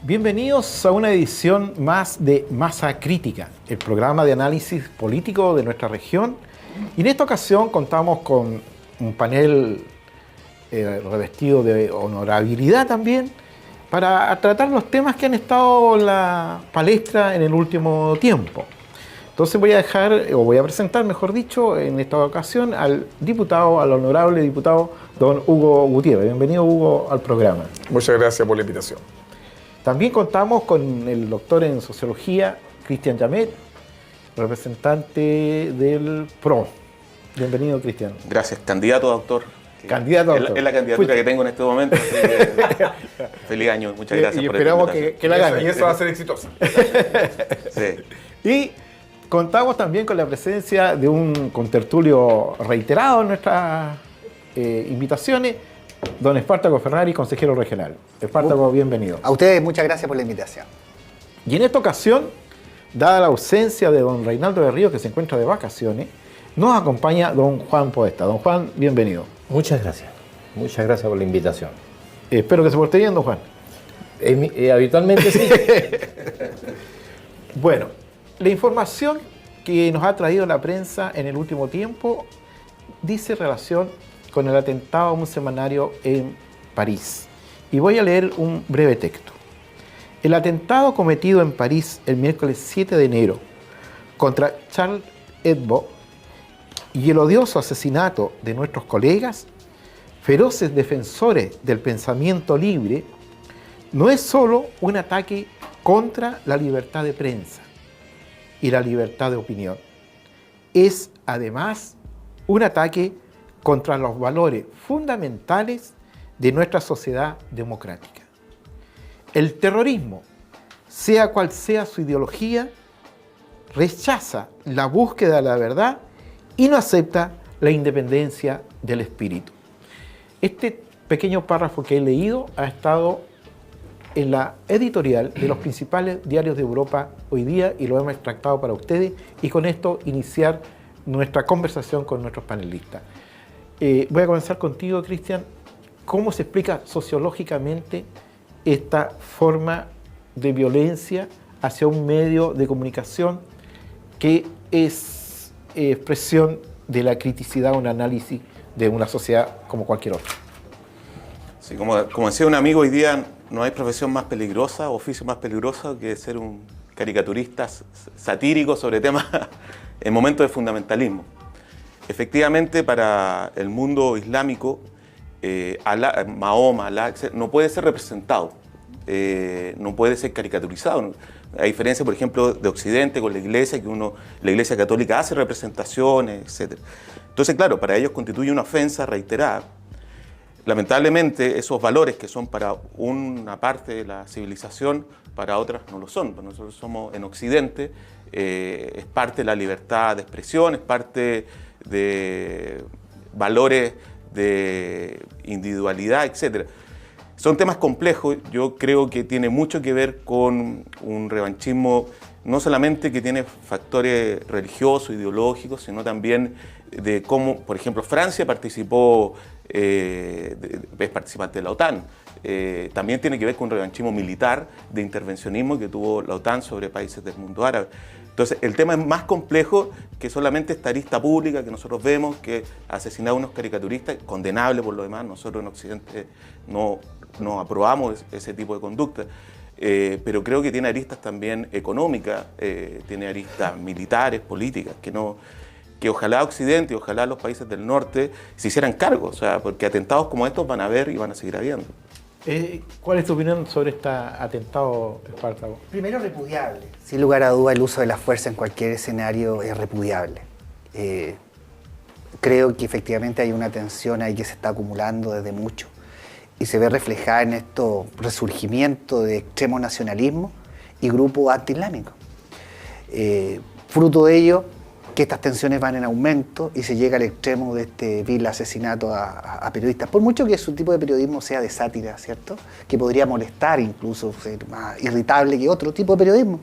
Bienvenidos a una edición más de Masa Crítica, el programa de análisis político de nuestra región. Y en esta ocasión contamos con un panel revestido de honorabilidad también para tratar los temas que han estado en la palestra en el último tiempo. Entonces voy a presentar, mejor dicho, en esta ocasión al honorable diputado don Hugo Gutiérrez. Bienvenido, Hugo, al programa. Muchas gracias por la invitación. También contamos con el doctor en Sociología, Cristian Llamet, representante del PRO. Bienvenido, Cristian. Gracias. Candidato, doctor. Candidato, doctor. Es la candidatura que tengo en este momento. Feliz año. Muchas gracias por esta invitación. Esperamos que la gane. Y eso va a ser exitoso. Sí. Y contamos también con la presencia de un contertulio reiterado en nuestras invitaciones, don Espartaco Ferrari, consejero regional. Espartaco, bienvenido. A ustedes muchas gracias por la invitación. Y en esta ocasión, dada la ausencia de don Reinaldo de Río, que se encuentra de vacaciones, nos acompaña don Juan Podesta. Don Juan, bienvenido. Muchas gracias. Muchas gracias por la invitación. Espero que se porte bien, don Juan. Habitualmente sí. Bueno, la información que nos ha traído la prensa en el último tiempo dice relación con el atentado a un semanario en París. Y voy a leer un breve texto. El atentado cometido en París el miércoles 7 de enero contra Charles Hebdo y el odioso asesinato de nuestros colegas, feroces defensores del pensamiento libre, no es solo un ataque contra la libertad de prensa y la libertad de opinión. Es además un ataque contra los valores fundamentales de nuestra sociedad democrática. El terrorismo, sea cual sea su ideología, rechaza la búsqueda de la verdad y no acepta la independencia del espíritu. Este pequeño párrafo que he leído ha estado en la editorial de los principales diarios de Europa hoy día y lo hemos extractado para ustedes y con esto iniciar nuestra conversación con nuestros panelistas. Voy a comenzar contigo, Cristian. ¿Cómo se explica sociológicamente esta forma de violencia hacia un medio de comunicación que es expresión de la criticidad o un análisis de una sociedad como cualquier otra? Sí, como decía un amigo, hoy día no hay profesión más peligrosa, oficio más peligroso que ser un caricaturista satírico sobre temas en momentos de fundamentalismo. Efectivamente, para el mundo islámico, Mahoma, Alá, no puede ser representado, no puede ser caricaturizado. A diferencia, por ejemplo, de Occidente con la Iglesia, la Iglesia Católica hace representaciones, etc. Entonces, claro, para ellos constituye una ofensa reiterada. Lamentablemente, esos valores que son para una parte de la civilización, para otras no lo son. Nosotros somos en Occidente, es parte de la libertad de expresión, es parte de valores de individualidad, etc. Son temas complejos. Yo creo que tiene mucho que ver con un revanchismo no solamente que tiene factores religiosos, ideológicos, sino también de cómo, por ejemplo, Francia participó, es participante de la OTAN. También tiene que ver con un revanchismo militar de intervencionismo que tuvo la OTAN sobre países del mundo árabe. Entonces, el tema es más complejo que solamente esta arista pública que nosotros vemos, que asesinaba a unos caricaturistas, condenable por lo demás. Nosotros en Occidente no aprobamos ese tipo de conducta. Pero creo que tiene aristas también económicas, tiene aristas militares, políticas, que ojalá Occidente y ojalá los países del norte se hicieran cargo, o sea, porque atentados como estos van a haber y van a seguir habiendo. ¿Cuál es tu opinión sobre este atentado, Espartaco? Primero, repudiable. Sin lugar a duda, el uso de la fuerza en cualquier escenario es repudiable. Creo que efectivamente hay una tensión ahí que se está acumulando desde mucho y se ve reflejada en esto resurgimiento de extremo nacionalismo y grupos antiislámicos. Fruto de ello, que estas tensiones van en aumento y se llega al extremo de este vil asesinato a periodistas. Por mucho que su tipo de periodismo sea de sátira, ¿cierto? Que podría molestar, incluso ser más irritable que otro tipo de periodismo,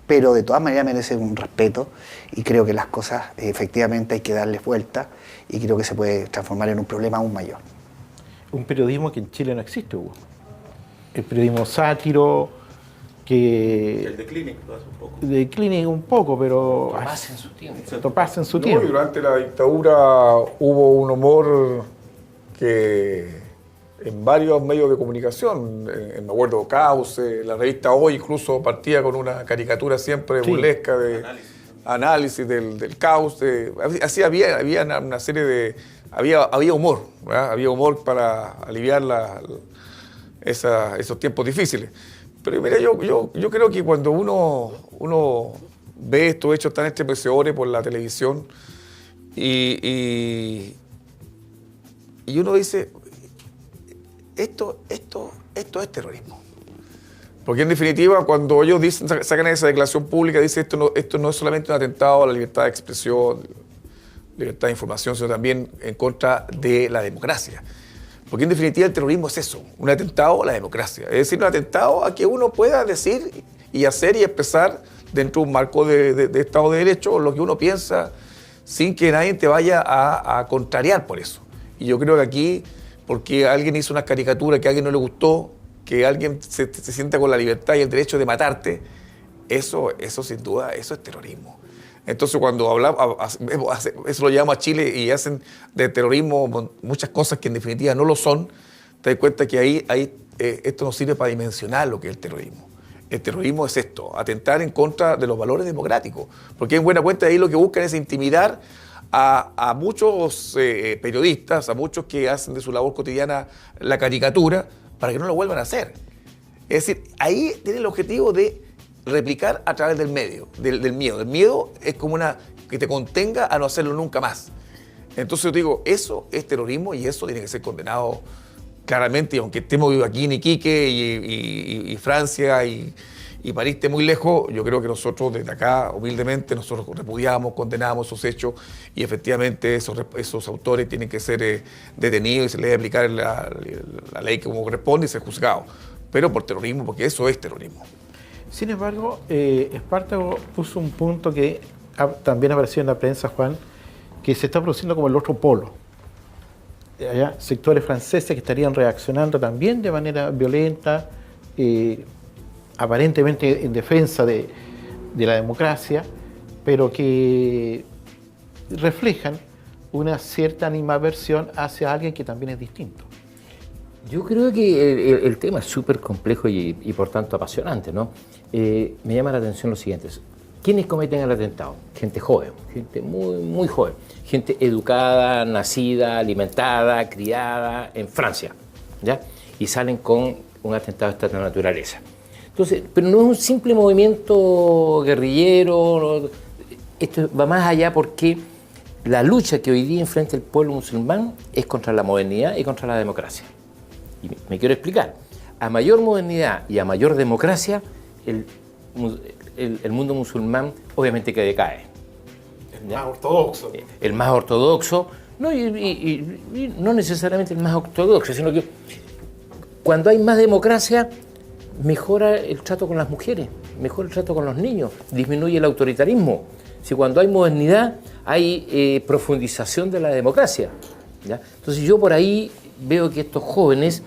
pero de todas maneras merece un respeto y creo que las cosas efectivamente hay que darles vuelta y creo que se puede transformar en un problema aún mayor. Un periodismo que en Chile no existe, Hugo. El periodismo sátiro, que El decline lo hace un poco. declinen un poco, pero Tomás en su tiempo. esto pasa en su No, y tiempo. durante la dictadura hubo un humor que en varios medios de comunicación, me acuerdo Cauce, la revista Hoy incluso partía con una caricatura siempre Sí. burlesca de análisis del Cauce. Así había una serie de... Había humor, ¿verdad? Había humor para aliviar esos tiempos difíciles. Pero mira, yo creo que cuando uno ve estos hechos tan estremecedores por la televisión y uno dice, esto es terrorismo. Porque en definitiva, cuando ellos sacan esa declaración pública, dicen esto no es solamente un atentado a la libertad de expresión, libertad de información, sino también en contra de la democracia. Porque en definitiva el terrorismo es eso, un atentado a la democracia. Es decir, un atentado a que uno pueda decir y hacer y expresar dentro de un marco de Estado de Derecho lo que uno piensa sin que nadie te vaya a contrariar por eso. Y yo creo que aquí, porque alguien hizo una caricatura que a alguien no le gustó, que alguien se sienta con la libertad y el derecho de matarte, eso sin duda, eso es terrorismo. Entonces cuando hablamos, eso lo llevamos a Chile y hacen de terrorismo muchas cosas que en definitiva no lo son, te das cuenta que ahí esto no sirve para dimensionar lo que es el terrorismo. El terrorismo es esto, atentar en contra de los valores democráticos, porque en buena cuenta ahí lo que buscan es intimidar a muchos periodistas, a muchos que hacen de su labor cotidiana la caricatura, para que no lo vuelvan a hacer. Es decir, ahí tiene el objetivo de replicar a través del miedo. El miedo es como que te contenga a no hacerlo nunca más. Entonces yo digo, eso es terrorismo y eso tiene que ser condenado claramente, y aunque estemos aquí en Iquique y Francia y París esté muy lejos, yo creo que nosotros desde acá, humildemente, nosotros repudiamos, condenamos esos hechos y efectivamente esos autores tienen que ser detenidos y se les debe aplicar la ley como corresponde y ser juzgados. Pero por terrorismo, porque eso es terrorismo. Sin embargo, Espartaco puso un punto que también apareció en la prensa, Juan, que se está produciendo como el otro polo. Allá, sectores franceses que estarían reaccionando también de manera violenta, aparentemente en defensa de la democracia, pero que reflejan una cierta animadversión hacia alguien que también es distinto. Yo creo que el tema es súper complejo y por tanto apasionante, ¿no? Me llama la atención lo siguiente. ¿Quiénes cometen el atentado? Gente joven, gente muy, muy joven. Gente educada, nacida, alimentada, criada en Francia, ¿ya? Y salen con un atentado de esta naturaleza. Entonces, pero no es un simple movimiento guerrillero, no, esto va más allá porque la lucha que hoy día enfrenta el pueblo musulmán es contra la modernidad y contra la democracia. Y me quiero explicar. A mayor modernidad y a mayor democracia, el mundo musulmán obviamente que decae. Más ortodoxo. El más ortodoxo, no, y no necesariamente el más ortodoxo, sino que cuando hay más democracia, mejora el trato con las mujeres, mejora el trato con los niños, disminuye el autoritarismo. Si cuando hay modernidad, hay profundización de la democracia, ¿ya? Entonces yo por ahí veo que estos jóvenes,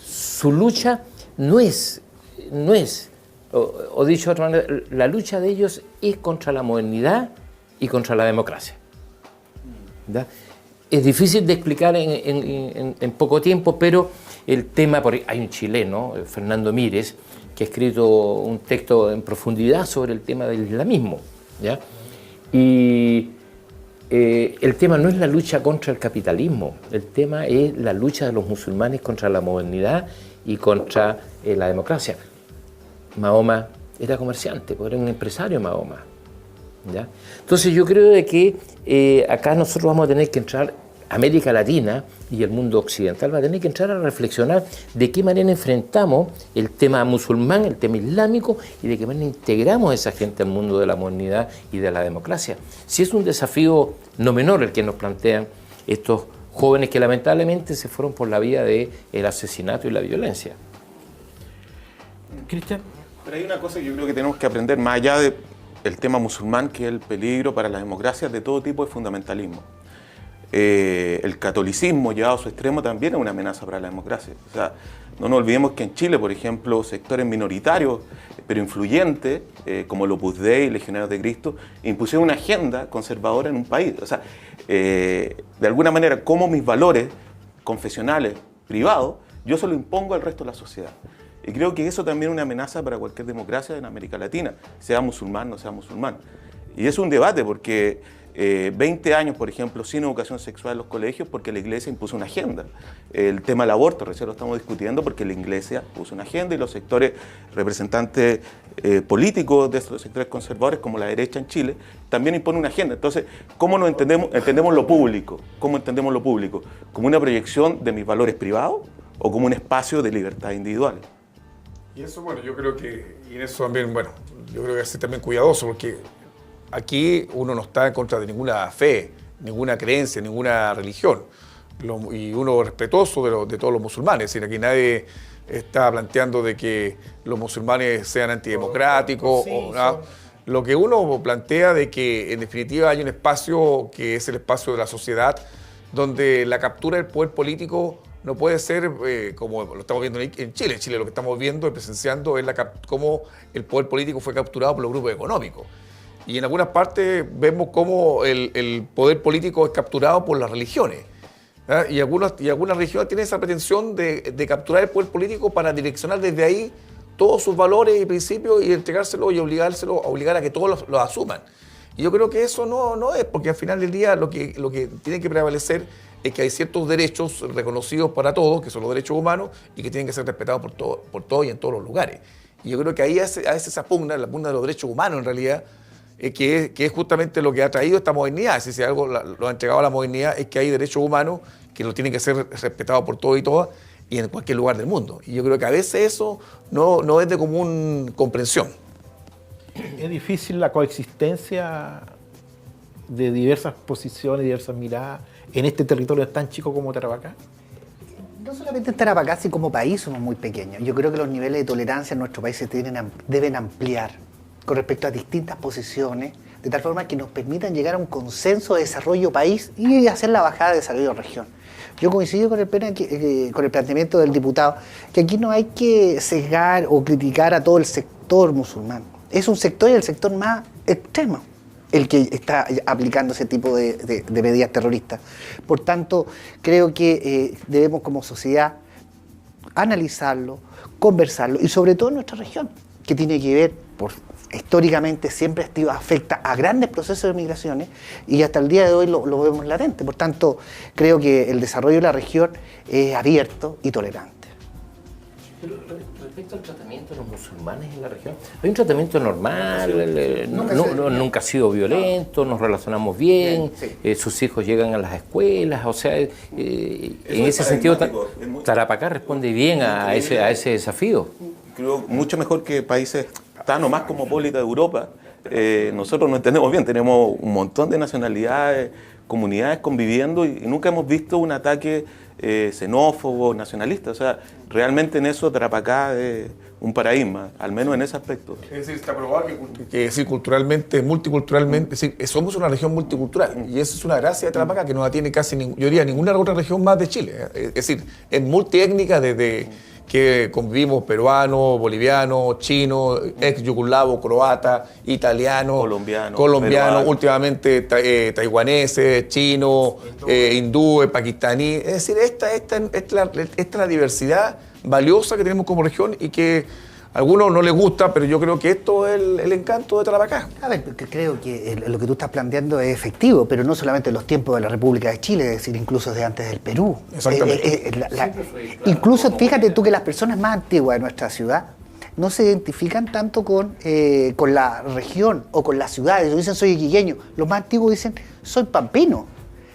su lucha no es o dicho de otra manera, la lucha de ellos es contra la modernidad y contra la democracia, ¿ya? Es difícil de explicar en poco tiempo, pero el tema, hay un chileno, Fernando Mírez, que ha escrito un texto en profundidad sobre el tema del islamismo, ¿ya? Y el tema no es la lucha contra el capitalismo, el tema es la lucha de los musulmanes contra la modernidad y contra la democracia. Mahoma era comerciante, era un empresario Mahoma, ¿ya? Entonces yo creo de que acá nosotros vamos a tener que entrar, América Latina y el mundo occidental va a tener que entrar a reflexionar de qué manera enfrentamos el tema musulmán, el tema islámico, y de qué manera integramos a esa gente al mundo de la modernidad y de la democracia. Si es un desafío no menor el que nos plantean estos jóvenes que lamentablemente se fueron por la vía del asesinato y la violencia. Cristian. Pero hay una cosa que yo creo que tenemos que aprender más allá del tema musulmán, que es el peligro para las democracias de todo tipo de fundamentalismo. El catolicismo llevado a su extremo también es una amenaza para la democracia. O sea, no nos olvidemos que en Chile, por ejemplo, sectores minoritarios, pero influyentes, como el Opus Dei, Legionarios de Cristo, impusieron una agenda conservadora en un país. O sea, de alguna manera, como mis valores confesionales, privados, yo se lo impongo al resto de la sociedad. Y creo que eso también es una amenaza para cualquier democracia en América Latina, sea musulmán o no sea musulmán. Y es un debate porque 20 años, por ejemplo, sin educación sexual en los colegios porque la Iglesia impuso una agenda. El tema del aborto, recién lo estamos discutiendo porque la Iglesia puso una agenda y los sectores representantes políticos de estos sectores conservadores, como la derecha en Chile, también imponen una agenda. Entonces, ¿cómo nos entendemos lo público? ¿Cómo entendemos lo público? ¿Como una proyección de mis valores privados o como un espacio de libertad individual? Y eso, bueno, yo creo que, y en eso también, bueno, yo creo que hay que ser también cuidadoso porque aquí uno no está en contra de ninguna fe, ninguna creencia, ninguna religión. Y uno respetuoso de todos los musulmanes. Es decir, aquí nadie está planteando de que los musulmanes sean antidemocráticos. Lo que uno plantea de que en definitiva hay un espacio que es el espacio de la sociedad donde la captura del poder político no puede ser como lo estamos viendo en Chile. En Chile lo que estamos viendo y presenciando es cómo el poder político fue capturado por los grupos económicos. Y en algunas partes vemos cómo el poder político es capturado por las religiones. Y algunas religiones tienen esa pretensión de capturar el poder político para direccionar desde ahí todos sus valores y principios y entregárselo y obligar a que todos los asuman. Y yo creo que eso no es, porque al final del día lo que tiene que prevalecer es que hay ciertos derechos reconocidos para todos, que son los derechos humanos, y que tienen que ser respetados por todos y en todos los lugares. Y yo creo que ahí a veces esa pugna, la pugna de los derechos humanos en realidad, que es justamente lo que ha traído esta modernidad. Si algo lo ha entregado a la modernidad es que hay derechos humanos que los tienen que ser respetados por todos y todas y en cualquier lugar del mundo. Y yo creo que a veces eso no es de común comprensión. Es difícil la coexistencia de diversas posiciones, diversas miradas en este territorio tan chico como Tarapacá. No solamente en Tarapacá, sino como país somos muy pequeños. Yo creo que los niveles de tolerancia en nuestro país se deben ampliar con respecto a distintas posiciones, de tal forma que nos permitan llegar a un consenso de desarrollo país y hacer la bajada de desarrollo región. Yo coincido con el planteamiento del diputado, que aquí no hay que sesgar o criticar a todo el sector musulmán. Es un sector y el sector más extremo el que está aplicando ese tipo de medidas terroristas. Por tanto, creo que debemos como sociedad analizarlo, conversarlo, y sobre todo en nuestra región, que tiene que ver, históricamente siempre afecta a grandes procesos de migraciones y hasta el día de hoy lo vemos latente. Por tanto, creo que el desarrollo de la región es abierto y tolerante. Pero respecto al tratamiento de los musulmanes en la región, hay un tratamiento normal, nunca ha sido violento, nos relacionamos bien, sí. Sus hijos llegan a las escuelas, o sea, en ese sentido Tarapacá responde bien a ese desafío. Creo mucho mejor que países tan o más cosmopolitas de Europa. Nosotros nos entendemos bien, tenemos un montón de nacionalidades, comunidades conviviendo y nunca hemos visto un ataque xenófobo, nacionalista. O sea, realmente en eso Tarapacá es un paradigma, al menos en ese aspecto. Es decir, está probado que culturalmente, multiculturalmente, es decir, somos una región multicultural y eso es una gracia de Tarapacá que no la tiene casi, yo diría, ninguna otra región más de Chile. Es decir, es multiétnica desde que convivimos peruanos, bolivianos, chinos, ex yugoslavos, croata, italianos, colombianos, últimamente taiwaneses, chinos, hindúes, pakistaníes. Es decir, esta es la diversidad valiosa que tenemos como región y que a algunos no les gusta, pero yo creo que esto es el encanto de Tarapacá. A ver, creo que lo que tú estás planteando es efectivo, pero no solamente en los tiempos de la República de Chile, es decir, incluso desde antes del Perú. Exactamente. Incluso, fíjate tú que las personas más antiguas de nuestra ciudad no se identifican tanto con la región o con las ciudades. Ellos dicen soy iquiqueño. Los más antiguos dicen soy pampino,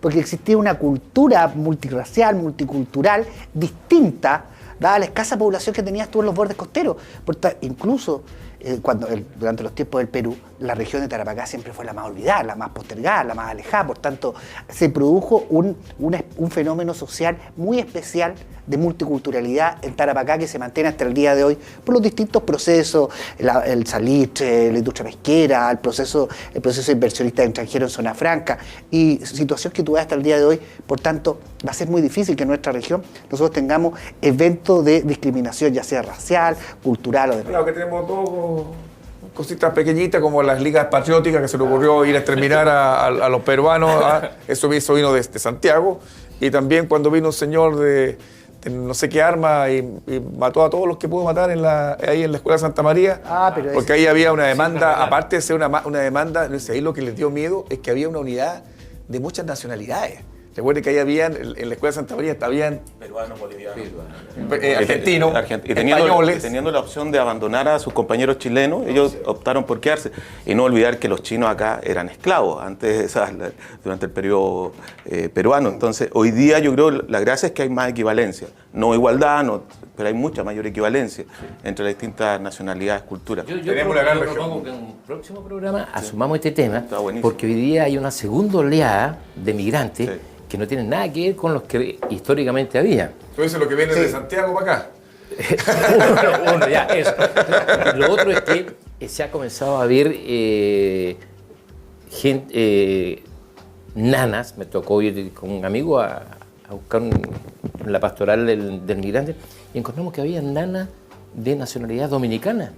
porque existía una cultura multirracial, multicultural, distinta, dada la escasa población que tenías tú en los bordes costeros. Incluso durante los tiempos del Perú, la región de Tarapacá siempre fue la más olvidada, la más postergada, la más alejada. Por tanto, se produjo un fenómeno social muy especial de multiculturalidad en Tarapacá que se mantiene hasta el día de hoy por los distintos procesos, el salitre, la industria pesquera, el proceso inversionista extranjero en zona franca y situación que tuve hasta el día de hoy. Por tanto, va a ser muy difícil que en nuestra región nosotros tengamos eventos de discriminación, ya sea racial, cultural o de... Claro que tenemos todo cositas pequeñitas como las ligas patrióticas que se le ocurrió ir a exterminar a los peruanos. Eso vino de Santiago. Y también cuando vino un señor de no sé qué arma y mató a todos los que pudo matar ahí en la Escuela de Santa María. Porque ahí había una demanda, aparte de ser una demanda, no sé, ahí lo que les dio miedo es que había una unidad de muchas nacionalidades. Recuerden que ahí habían, en la Escuela de Santa María habían peruanos, bolivianos, argentinos, españoles. Teniendo la opción de abandonar a sus compañeros chilenos, ellos optaron por quedarse. Y no olvidar que los chinos acá eran esclavos durante el periodo peruano. Entonces, hoy día yo creo la gracia es que hay más equivalencia. No igualdad, pero hay mucha mayor equivalencia entre las distintas nacionalidades, culturas. Yo propongo que en un próximo programa asumamos este tema, porque hoy día hay una segunda oleada de migrantes que no tienen nada que ver con los que históricamente había. Tú dices lo que viene de Santiago para acá. Uno, ya, eso. Lo otro es que se ha comenzado a ver gente, nanas. Me tocó ir con un amigo a buscar la pastoral del migrante y encontramos que había nanas de nacionalidad dominicana.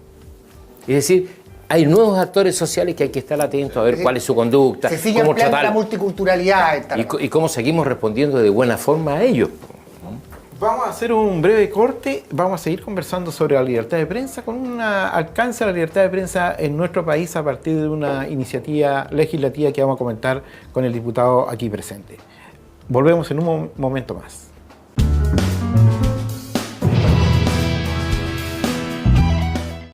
Es decir, hay nuevos actores sociales que hay que estar atentos a ver cuál es su conducta, se sigue cómo ampliando tratar la multiculturalidad y cómo seguimos respondiendo de buena forma a ellos. Vamos a hacer un breve corte, vamos a seguir conversando sobre la libertad de prensa con un alcance a la libertad de prensa en nuestro país a partir de una iniciativa legislativa que vamos a comentar con el diputado aquí presente. Volvemos en un momento más.